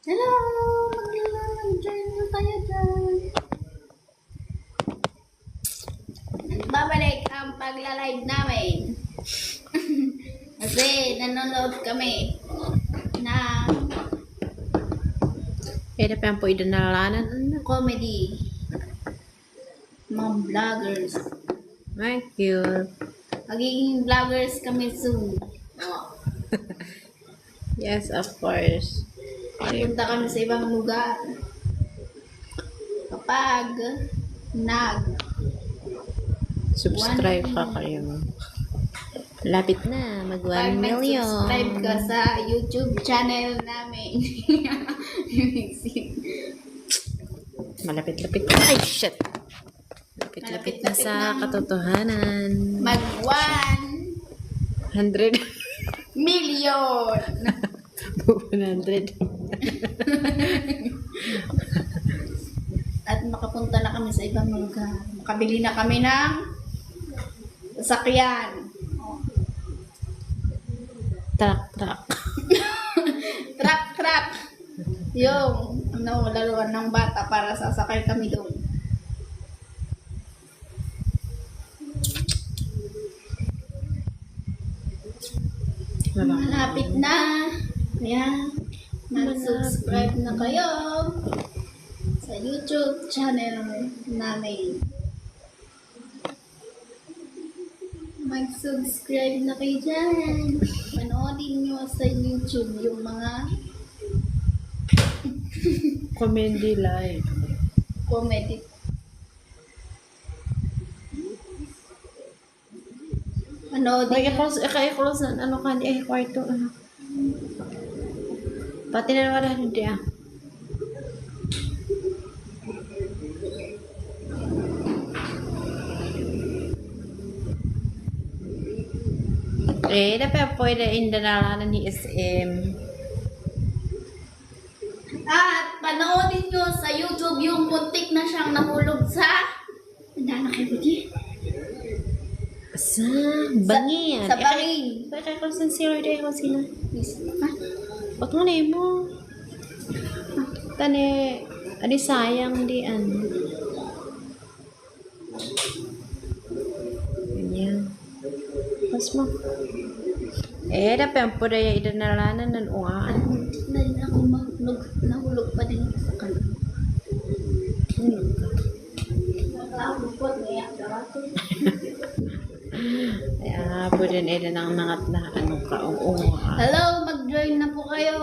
Hello! Mag-join na kayo dyan. Babalik ang pagla-live namin. Kasi nanonood kami na Ada pa po idanalanan. comedy. Mga vloggers. Ay, cute. Magiging vloggers kami soon. Oh. Yes, of course. Pupunta kami sa ibang lugar. Kapag Subscribe ka kayo. Lapit na, mag 1 million. subscribe ka sa YouTube channel namin. Malapit-lapit na. Ay, shit. Lapit-lapit na sa katotohanan. Mag 100. 1 million! 100. At makapunta na kami sa ibang lugar. Makabili na kami ng sasakyan. Truck. Truck. Yung laruan ng bata para sasakay kami doon. Malapit na. Ayan. Mag-subscribe na kayo sa YouTube channel namin. Mag-subscribe na kayo dyan. Manoodin nyo sa YouTube yung mga Comedy live. comedy. Manoodin Ay, i-close na. Ano ka? Ay, kwarto. Ano? Pati na wala hindi ah. Dapat pwede indalalanan ni SM. At panoodin nyo sa YouTube yung muntik na siyang nahulog sa na kayo di? Sa bangin. Sa bangin. Kaya kung sincere day ko sila. Ha? Ba't mo na mo? Tane, adi sayang di ano. Ganyan. Pas mo. Dapat ang po daya idanalanan ng uaan. Dahil ako nahulog pa din sa kanan. Nakahulog ngayon sa ato. Kaya po din ng nangat na ano ka uaan. Hello, mag-join na po kayo.